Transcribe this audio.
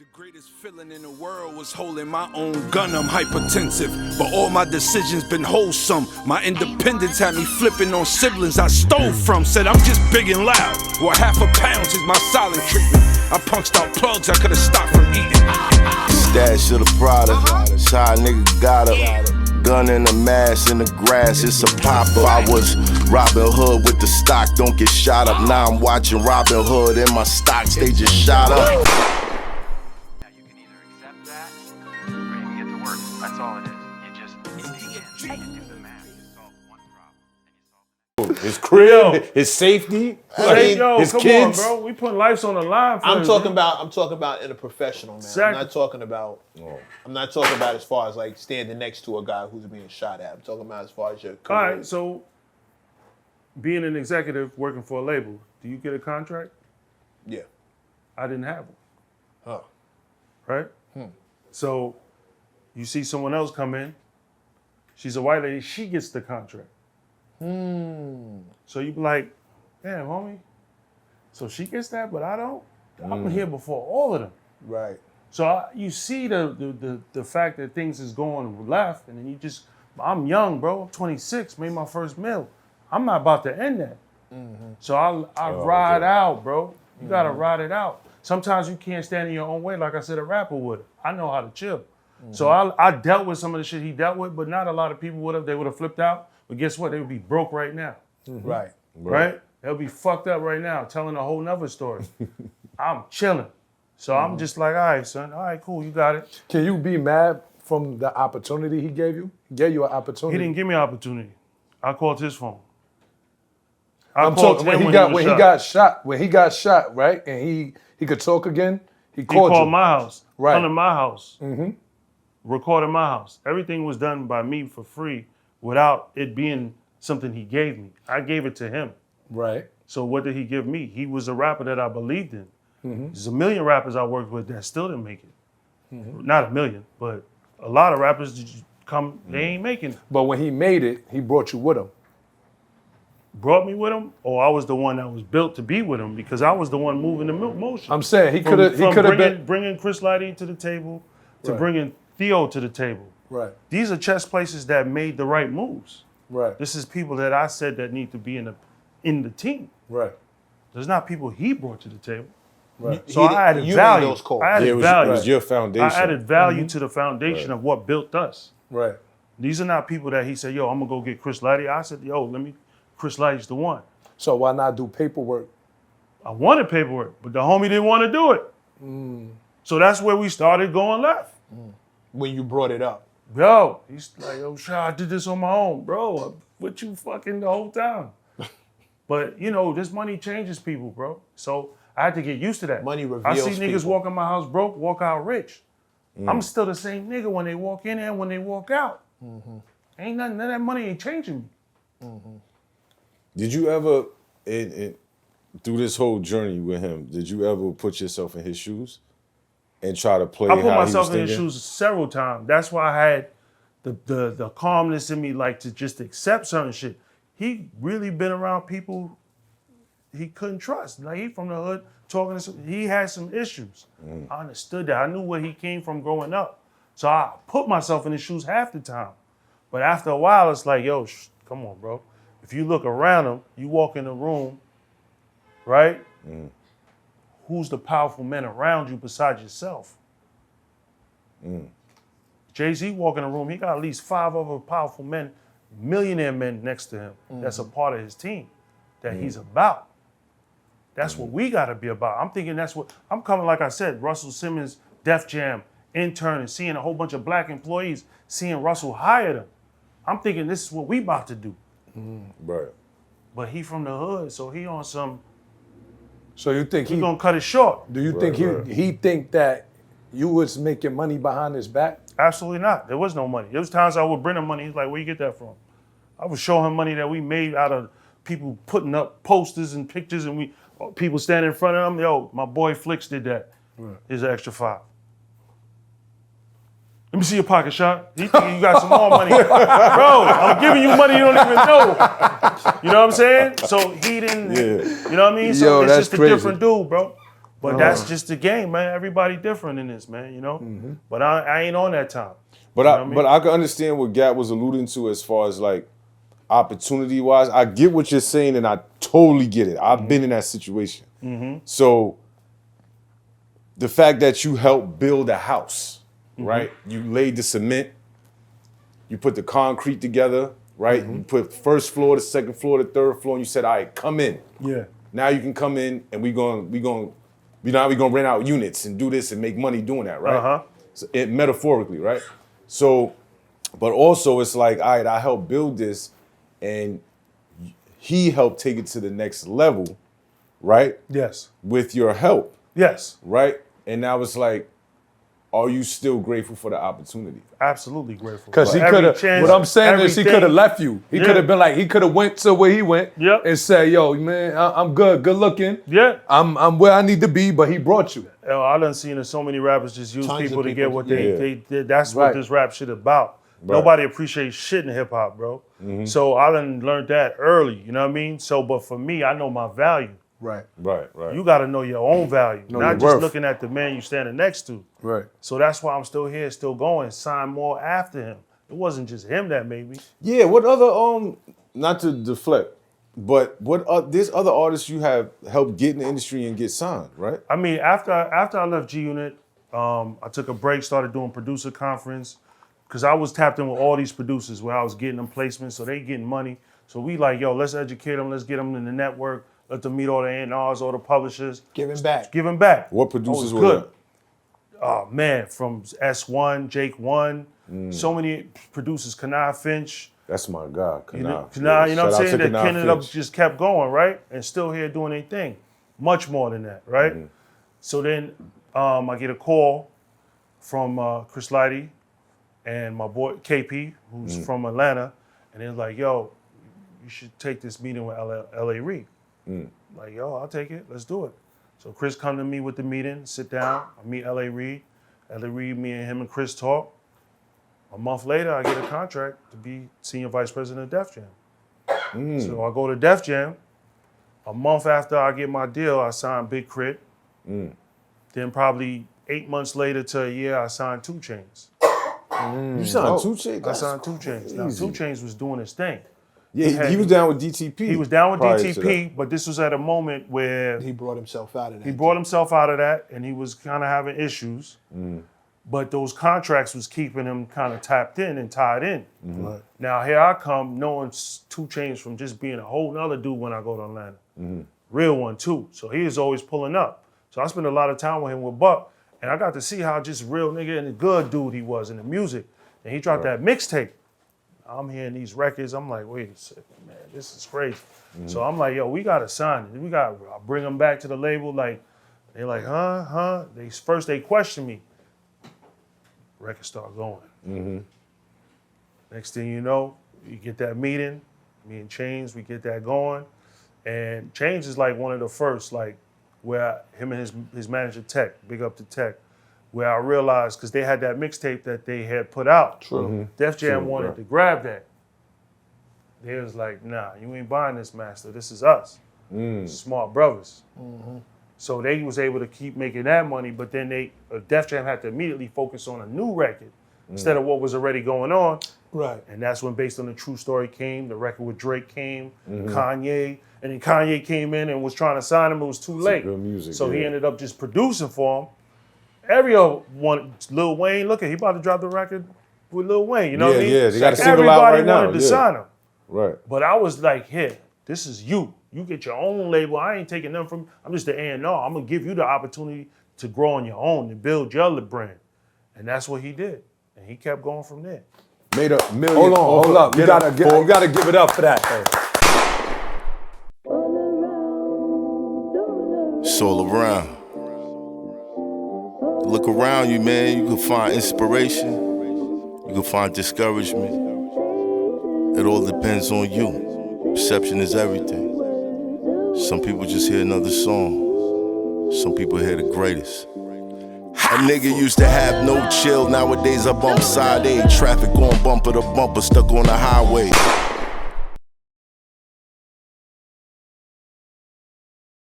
The greatest feeling in the world was holding my own gun. I'm hypertensive, but all my decisions been wholesome. My independence had me flipping on siblings I stole from. Said I'm just big and loud. Well, £1/2 is my silent treatment. I punched out plugs I could've stopped from eating. Stash of the Prada, shy nigga got a gun in the mask in the grass, it's a popper. I was Robin Hood with the stock, don't get shot up. Now I'm watching Robin Hood and my stocks, they just shot up. That's all it is. You just do the math. You solve one problem. His crib, his safety, his come kids. on, bro. We putting lives on the line for I'm this, talking bro. about. I'm talking about in a professional manner. Exactly. I'm not talking about. I'm not talking about as far as like standing next to a guy who's being shot at. I'm talking about as far as your career. All right, so being an executive working for a label, do you get a contract? Yeah. I didn't have one. Huh. Right? So you see someone else come in, she's a white lady, she gets the contract. So you be like, damn, homie. So she gets that, but I don't? I'm here before all of them. Right. So you see the fact that things is going left, and then you just, I'm young, bro. I'm 26, made my first meal. I'm not about to end that. So I ride out, bro. You gotta ride it out. Sometimes you can't stand in your own way, like I said, a rapper would. I know how to chill. So I dealt with some of the shit he dealt with, but not a lot of people would have. They would have flipped out. But guess what? They would be broke right now. Right? They'll be fucked up right now, telling a whole nother story. I'm chilling. So I'm just like, all right, son. All right, cool. You got it. Can you be mad from the opportunity he gave you? He gave you an opportunity. He didn't give me an opportunity. I called his phone. I'm talking when he got shot, right? And he could talk again. He called you. my house. Right. Under my house. Recorded my house. Everything was done by me for free without it being something he gave me. I gave it to him. Right. So what did he give me? He was a rapper that I believed in. There's a million rappers I worked with that still didn't make it. Not a million, but a lot of rappers they ain't making it. But when he made it, he brought you with him. Brought me with him, or I was the one that was built to be with him because I was the one moving the motion. I'm saying he could have been bringing Chris Lighty to the table to Right. bringing Theo to the table. right. These are chess places that made the right moves. Right. This is people that I said that need to be in the team. Right. There's not people he brought to the table. Right. So I added you value. made those calls. I added Yeah, value. it was your foundation. I added value to the foundation of what built us. Right. These are not people that he said, yo, I'm gonna go get Chris Lighty. I said, yo, Chris Lighty's the one. So why not do paperwork? I wanted paperwork, but the homie didn't want to do it. So that's where we started going left. When you brought it up. Yo, he's like, yo, Shaw, I did this on my own, bro. I'm with you fucking the whole time. But this money changes people, bro. So I had to get used to that. Money I reveals see niggas people. walk in my house broke, walk out rich. I'm still the same nigga when they walk in and when they walk out. Ain't nothing, none of that money ain't changing me. Did you ever, through this whole journey with him, did you ever put yourself in his shoes and try to play I put how myself he was in his thinking? shoes several times. That's why I had the calmness in me, like to just accept certain shit. He really been around people he couldn't trust. Like he from the hood, talking to he had some issues. I understood that. I knew where he came from growing up. So I put myself in his shoes half the time. But after a while, it's like, yo, come on, bro. If you look around him, you walk in the room, right? Who's the powerful men around you besides yourself? Jay-Z walk in the room, he got at least 5 other powerful men, millionaire men next to him. That's a part of his team that he's about. That's what we got to be about. I'm thinking I'm coming, like I said, Russell Simmons, Def Jam, intern, and seeing a whole bunch of black employees, seeing Russell hire them. I'm thinking this is what we about to do. Right. But he from the hood, so he on some, So you think he gonna cut it short. do you think he think that you was making money behind his back? Absolutely not. There was no money. There was times I would bring him money. He's like, where you get that from? I would show him money that we made out of people putting up posters and pictures and people standing in front of them. Yo, my boy Flicks did that. Here's an extra 5. Let me see your pocket, shot. He thinking you got some more money. Bro, I'm giving you money you don't even know. You know what I'm saying? So he didn't, you know what I mean? So Yo, it's that's just a crazy. different dude, bro. But that's just the game, man. Everybody different in this, man, you know? But I ain't on that time. But I can understand what Gap was alluding to as far as like opportunity-wise. I get what you're saying, and I totally get it. I've been in that situation. So the fact that you helped build a house, right? You laid the cement, you put the concrete together, right? You put first floor, the second floor, the third floor, and you said, all right, come in. Yeah. Now you can come in, and we're gonna rent out units and do this and make money doing that, right? So metaphorically, right? So, but also it's like, all right, I helped build this, and he helped take it to the next level, right? Yes. With your help. Yes. Right? And now it's like, are you still grateful for the opportunity? Absolutely grateful. Because he could have, what I'm saying is he could have left you. He could have been like, he could have went to where he went and said, yo, man, I'm good looking. Yeah. I'm where I need to be, but he brought you. I done seen so many rappers just use people to get what they did. That's what this rap shit about. Right. Nobody appreciates shit in hip hop, bro. So I done learned that early, you know what I mean? So, but for me, I know my value. Right. You got to know your own value, not just worth. looking at the man you standing next to. Right. So that's why I'm still here, still going, sign more after him. It wasn't just him that made me. Yeah, what other, not to deflect, but what there's other artists you have helped get in the industry and get signed, right? I mean, after I left G Unit, I took a break, started doing producer conference, because I was tapped in with all these producers where I was getting them placements, so they getting money. So we like, yo, let's educate them, let's get them in the network, let them meet all the A&Rs, all the publishers. Giving back. Giving back. What producers were good. that? Oh man, from S1, Jake One, so many producers, Kanai Finch. That's my guy, Kanai. You know what I'm saying? That ended up just kept going, right? And still here doing their thing. Much more than that, right? So then I get a call from Chris Lighty and my boy KP, who's from Atlanta, and they're like, yo, you should take this meeting with LA Reid. Like, yo, I'll take it. Let's do it. So Chris come to me with the meeting, sit down, I meet LA Reid. LA Reid, me and him and Chris talk. A month later, I get a contract to be senior vice president of Def Jam. So I go to Def Jam. A month after I get my deal, I sign Big Crit. Then probably 8 months later to a year, I signed 2 Chainz. You signed 2 Chainz? I signed 2 Chainz. Now 2 Chainz was doing his thing. Yeah, he was down with DTP. He was down with DTP, but this was at a moment where he brought himself out of that. He brought himself out of that, and he was kind of having issues. But those contracts was keeping him kind of tapped in and tied in. Right. Now here I come, knowing 2 Chainz from just being a whole nother dude when I go to Atlanta. Real one too. So he is always pulling up. So I spent a lot of time with him with Buck, and I got to see how just real nigga and a good dude he was in the music. And he dropped that mixtape. I'm hearing these records. I'm like, wait a second, man, this is crazy. So I'm like, yo, we gotta sign it. I'll bring them back to the label. Like, they're like, huh? First they question me. Record start going. Next thing you know, you get that meeting. Me and Chainz, we get that going. And Chainz is like one of the first, like, where him and his manager Tech, big up to Tech, where I realized, because they had that mixtape that they had put out. Def Jam wanted to grab that. They was like, nah, you ain't buying this, master. This is us. Smart brothers. So they was able to keep making that money, but then Def Jam had to immediately focus on a new record instead of what was already going on. Right. And that's when Based on the True Story came, the record with Drake came, Kanye, and then Kanye came in and was trying to sign him. It was too late. Good music, so he ended up just producing for him. Every other one, Lil Wayne, look at, he about to drop the record with Lil Wayne, you know what I mean? Yeah, they got a single out right now. Everybody wanted to sign him. Right. But I was like, here, this is you. You get your own label. I ain't taking them from, I'm just the A&R. I'm going to give you the opportunity to grow on your own and build your brand. And that's what he did. And he kept going from there. Made $1 million. Hold up. You gotta give it up for that. It's all around. Look around you, man. You can find inspiration. You can find discouragement. It all depends on you. Perception is everything. Some people just hear another song. Some people hear the greatest. A nigga used to have no chill. Nowadays I bump side A. Traffic going bumper to bumper, stuck on the highway.